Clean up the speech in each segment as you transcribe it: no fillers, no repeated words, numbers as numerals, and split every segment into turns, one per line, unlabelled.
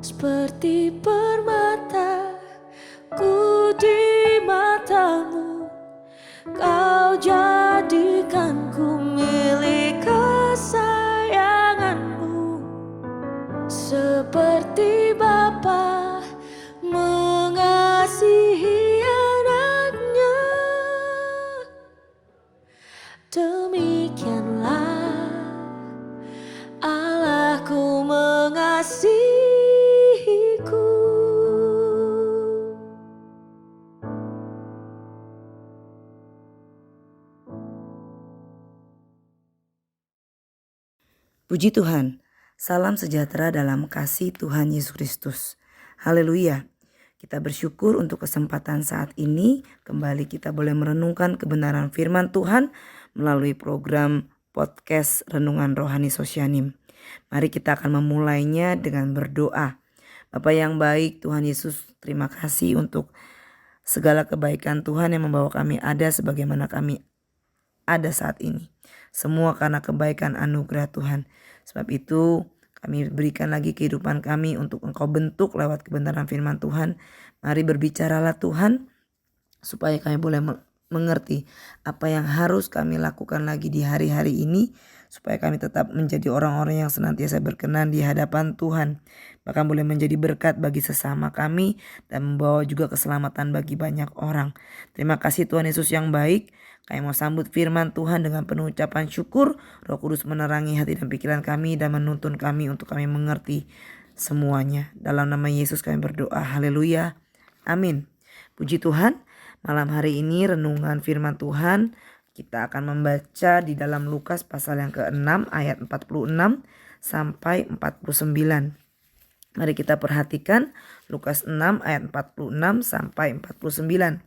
Seperti permata ku di matamu, kau jadikanku milik kesayanganmu. Seperti Bapa mengasihi anaknya, demikianlah Allahku mengasihiku.
Puji Tuhan, salam sejahtera dalam kasih Tuhan Yesus Kristus. Haleluya. Kita bersyukur untuk kesempatan saat ini kembali kita boleh merenungkan kebenaran firman Tuhan melalui program podcast Renungan Rohani Sosyanim. Mari kita akan memulainya dengan berdoa. Bapa yang baik, Tuhan Yesus, terima kasih untuk segala kebaikan Tuhan yang membawa kami ada sebagaimana kami ada saat ini. Semua karena kebaikan anugerah Tuhan. Sebab itu kami berikan lagi kehidupan kami untuk Engkau bentuk lewat kebenaran firman Tuhan. Mari berbicaralah Tuhan supaya kami boleh mengerti apa yang harus kami lakukan lagi di hari-hari ini. Supaya kami tetap menjadi orang-orang yang senantiasa berkenan di hadapan Tuhan. Bahkan boleh menjadi berkat bagi sesama kami dan membawa juga keselamatan bagi banyak orang. Terima kasih Tuhan Yesus yang baik. Kami mau sambut firman Tuhan dengan penuh ucapan syukur. Roh Kudus menerangi hati dan pikiran kami dan menuntun kami untuk kami mengerti semuanya. Dalam nama Yesus kami berdoa. Haleluya. Amin. Puji Tuhan. Malam hari ini renungan firman Tuhan kita akan membaca di dalam Lukas pasal yang ke-6 ayat 46 sampai 49. Mari kita perhatikan Lukas 6 ayat 46 sampai 49.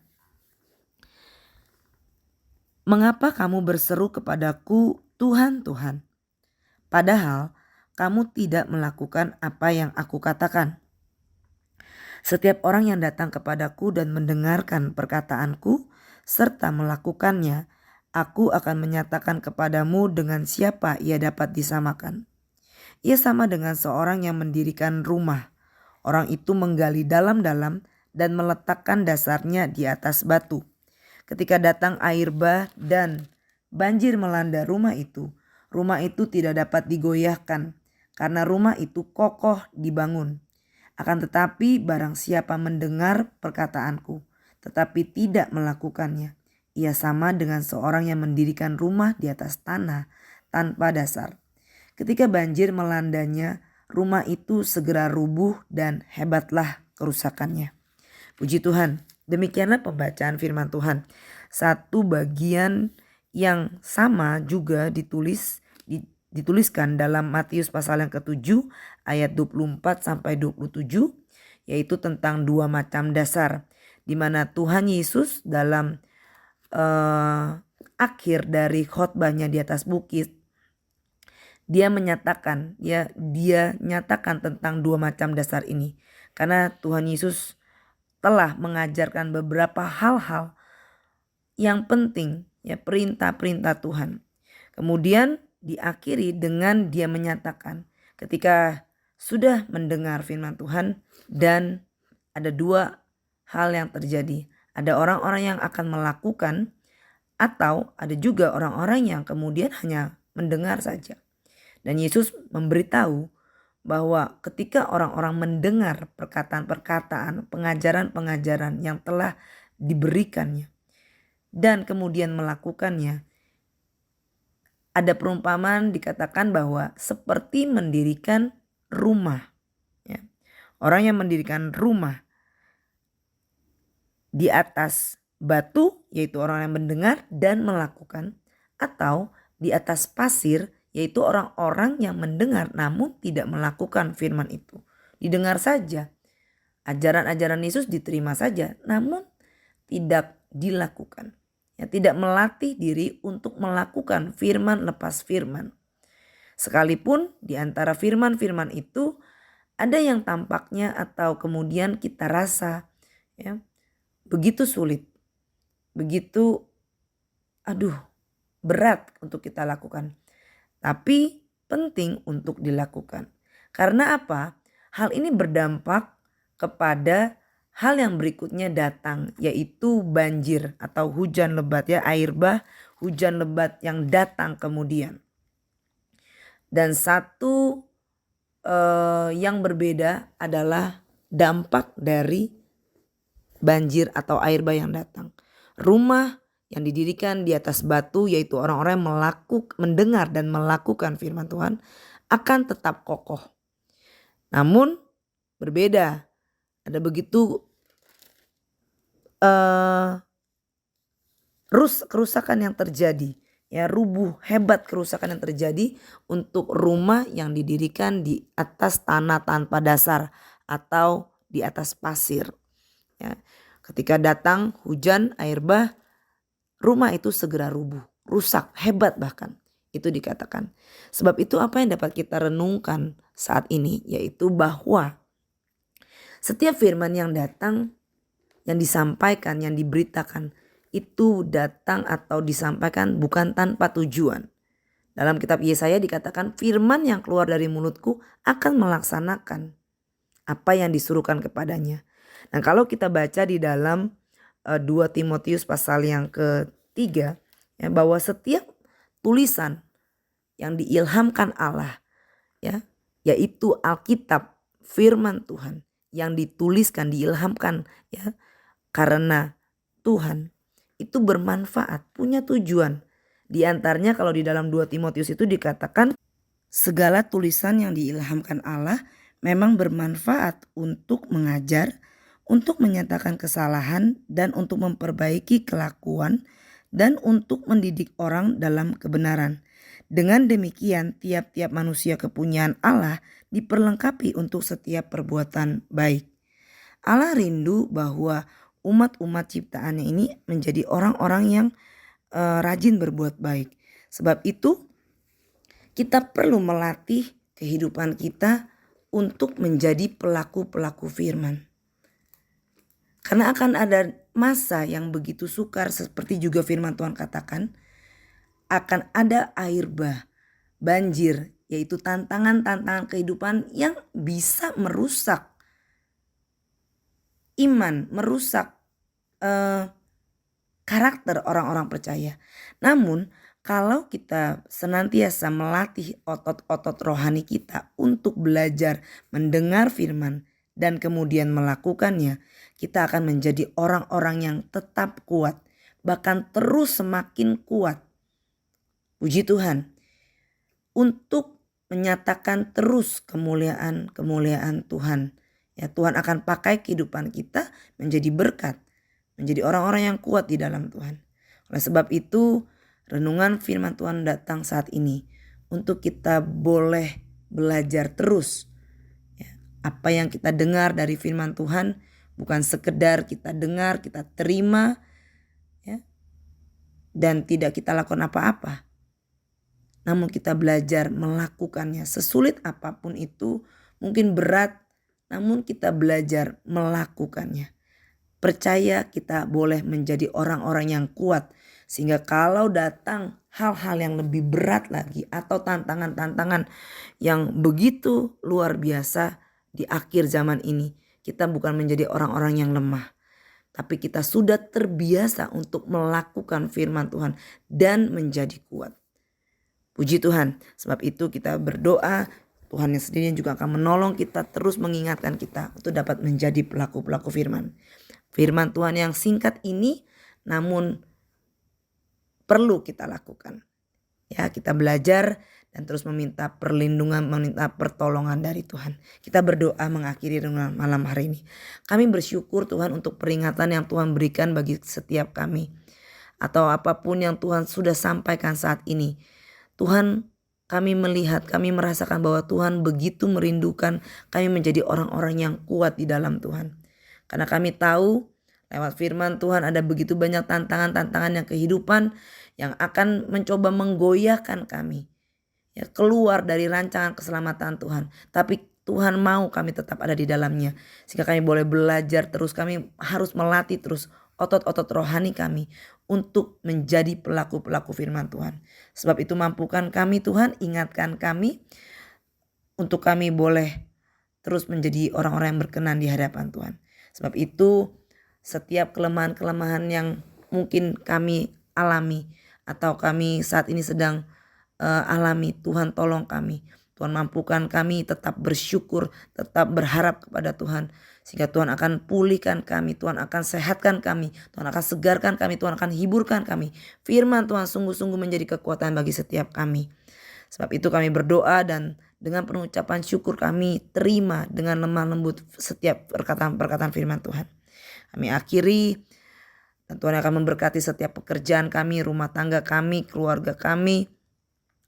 Mengapa kamu berseru kepadaku, Tuhan, Tuhan? Padahal kamu tidak melakukan apa yang aku katakan. Setiap orang yang datang kepadaku dan mendengarkan perkataanku serta melakukannya, aku akan menyatakan kepadamu dengan siapa ia dapat disamakan. Ia sama dengan seorang yang mendirikan rumah. Orang itu menggali dalam-dalam dan meletakkan dasarnya di atas batu. Ketika datang air bah dan banjir melanda rumah itu tidak dapat digoyahkan karena rumah itu kokoh dibangun. Akan tetapi barang siapa mendengar perkataanku tetapi tidak melakukannya, ia sama dengan seorang yang mendirikan rumah di atas tanah tanpa dasar. Ketika banjir melandanya, rumah itu segera rubuh dan hebatlah kerusakannya. Puji Tuhan, demikianlah pembacaan firman Tuhan. Satu bagian yang sama juga dituliskan dalam Matius pasal yang ke-7 ayat 24 sampai 27, yaitu tentang dua macam dasar, di mana Tuhan Yesus dalam akhir dari khotbahnya di atas bukit, dia nyatakan tentang dua macam dasar ini. Karena Tuhan Yesus telah mengajarkan beberapa hal-hal yang penting, ya, perintah-perintah Tuhan. Kemudian diakhiri dengan dia menyatakan ketika sudah mendengar firman Tuhan dan ada dua hal yang terjadi. Ada orang-orang yang akan melakukan atau ada juga orang-orang yang kemudian hanya mendengar saja. Dan Yesus memberitahu bahwa ketika orang-orang mendengar perkataan-perkataan, pengajaran-pengajaran yang telah diberikannya dan kemudian melakukannya, ada perumpamaan dikatakan bahwa seperti mendirikan rumah. Ya. Orang yang mendirikan rumah di atas batu, yaitu orang yang mendengar dan melakukan, atau di atas pasir, yaitu orang-orang yang mendengar namun tidak melakukan firman itu. Didengar saja, ajaran-ajaran Yesus diterima saja namun tidak dilakukan. Ya, tidak melatih diri untuk melakukan firman lepas firman. Sekalipun di antara firman-firman itu ada yang tampaknya atau kemudian kita rasa, ya, begitu sulit, begitu berat untuk kita lakukan. Tapi penting untuk dilakukan. Karena apa? hal ini berdampak kepada hal yang berikutnya datang, yaitu banjir atau hujan lebat ya, air bah, hujan lebat yang datang kemudian. Dan satu yang berbeda adalah dampak dari banjir atau air bah yang datang. Rumah yang didirikan di atas batu, yaitu orang-orang yang mendengar dan melakukan firman Tuhan, akan tetap kokoh. Namun berbeda, ada begitu kerusakan yang terjadi, ya, rubuh hebat kerusakan yang terjadi untuk rumah yang didirikan di atas tanah tanpa dasar atau di atas pasir. Ya, ketika datang hujan air bah, rumah itu segera rubuh, rusak hebat bahkan. Itu dikatakan. Sebab itu apa yang dapat kita renungkan saat ini, yaitu bahwa setiap firman yang datang, yang disampaikan, yang diberitakan, itu datang atau disampaikan bukan tanpa tujuan. Dalam kitab Yesaya dikatakan firman yang keluar dari mulutku akan melaksanakan apa yang disuruhkan kepadanya. Dan kalau kita baca di dalam 2 Timotius pasal yang ketiga, ya, bahwa setiap tulisan yang diilhamkan Allah, ya, yaitu Alkitab, firman Tuhan yang dituliskan, diilhamkan, ya, karena Tuhan, itu bermanfaat, punya tujuan. Di antaranya kalau di dalam 2 Timotius itu dikatakan segala tulisan yang diilhamkan Allah memang bermanfaat untuk mengajar, untuk menyatakan kesalahan, dan untuk memperbaiki kelakuan, dan untuk mendidik orang dalam kebenaran. Dengan demikian tiap-tiap manusia kepunyaan Allah diperlengkapi untuk setiap perbuatan baik. Allah rindu bahwa umat-umat ciptaannya ini menjadi orang-orang yang rajin berbuat baik. Sebab itu kita perlu melatih kehidupan kita untuk menjadi pelaku-pelaku firman. Karena akan ada masa yang begitu sukar, seperti juga firman Tuhan katakan, akan ada air bah, banjir, yaitu tantangan-tantangan kehidupan yang bisa merusak iman, merusak karakter orang-orang percaya. Namun kalau kita senantiasa melatih otot-otot rohani kita untuk belajar mendengar firman dan kemudian melakukannya, kita akan menjadi orang-orang yang tetap kuat, bahkan terus semakin kuat. Puji Tuhan, untuk menyatakan terus kemuliaan Tuhan. Ya, Tuhan akan pakai kehidupan kita menjadi berkat, menjadi orang-orang yang kuat di dalam Tuhan. Oleh sebab itu, renungan firman Tuhan datang saat ini untuk kita boleh belajar terus. Ya, apa yang kita dengar dari firman Tuhan bukan sekedar kita dengar, kita terima, ya, dan tidak kita lakukan apa-apa. Namun kita belajar melakukannya. Sesulit apapun itu, mungkin berat, namun kita belajar melakukannya. Percaya kita boleh menjadi orang-orang yang kuat. Sehingga kalau datang hal-hal yang lebih berat lagi atau tantangan-tantangan yang begitu luar biasa di akhir zaman ini, kita bukan menjadi orang-orang yang lemah. Tapi kita sudah terbiasa untuk melakukan firman Tuhan dan menjadi kuat. Puji Tuhan, sebab itu kita berdoa, Tuhan yang sendiri juga akan menolong kita, terus mengingatkan kita untuk dapat menjadi pelaku-pelaku firman. Firman Tuhan yang singkat ini namun perlu kita lakukan. Ya, kita belajar dan terus meminta perlindungan, meminta pertolongan dari Tuhan. Kita berdoa mengakhiri renungan malam hari ini. Kami bersyukur Tuhan untuk peringatan yang Tuhan berikan bagi setiap kami. Atau apapun yang Tuhan sudah sampaikan saat ini. Tuhan, kami melihat, kami merasakan bahwa Tuhan begitu merindukan kami menjadi orang-orang yang kuat di dalam Tuhan. Karena kami tahu lewat firman Tuhan ada begitu banyak tantangan-tantangan yang kehidupan yang akan mencoba menggoyahkan kami. Ya, keluar dari rancangan keselamatan Tuhan. Tapi Tuhan mau kami tetap ada di dalamnya. Sehingga kami boleh belajar terus, kami harus melatih terus otot-otot rohani kami untuk menjadi pelaku-pelaku firman Tuhan. Sebab itu mampukan kami Tuhan, ingatkan kami untuk kami boleh terus menjadi orang-orang yang berkenan di hadapan Tuhan. Sebab itu setiap kelemahan-kelemahan yang mungkin kami alami atau kami saat ini sedang alami, Tuhan tolong kami. Tuhan mampukan kami tetap bersyukur, tetap berharap kepada Tuhan. Sehingga Tuhan akan pulihkan kami, Tuhan akan sehatkan kami, Tuhan akan segarkan kami, Tuhan akan hiburkan kami. Firman Tuhan sungguh-sungguh menjadi kekuatan bagi setiap kami. Sebab itu kami berdoa dan dengan penuh ucapan syukur kami terima dengan lemah lembut setiap perkataan firman Tuhan. Kami akhiri dan Tuhan akan memberkati setiap pekerjaan kami, rumah tangga kami, keluarga kami,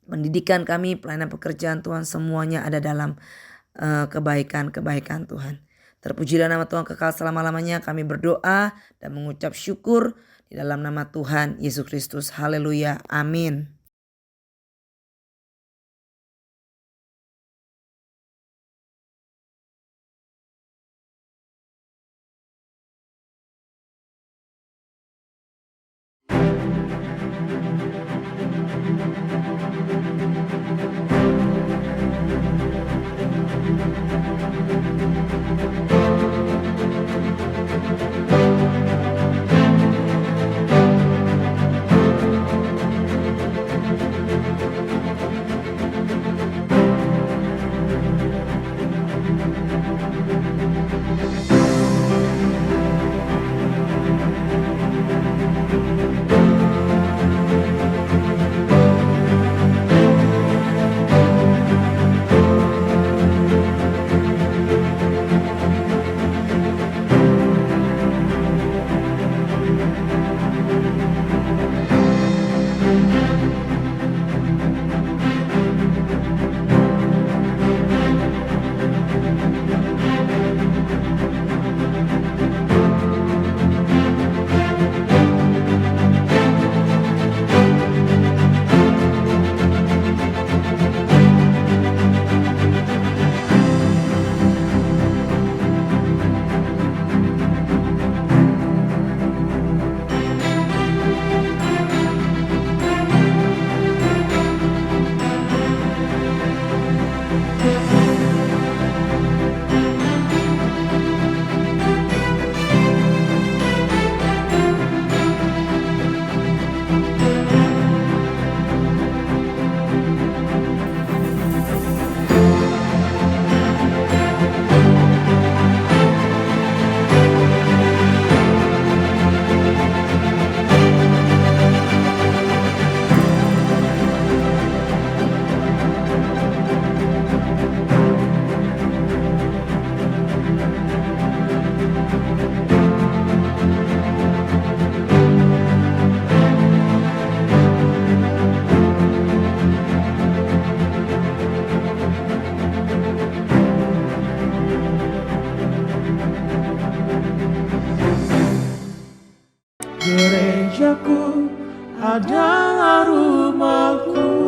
pendidikan kami, pelayanan pekerjaan Tuhan, semuanya ada dalam kebaikan-kebaikan Tuhan. Terpujilah nama Tuhan kekal selama-lamanya. Kami berdoa dan mengucap syukur di dalam nama Tuhan Yesus Kristus. Haleluya. Amin.
Gerejaku adalah rumahku,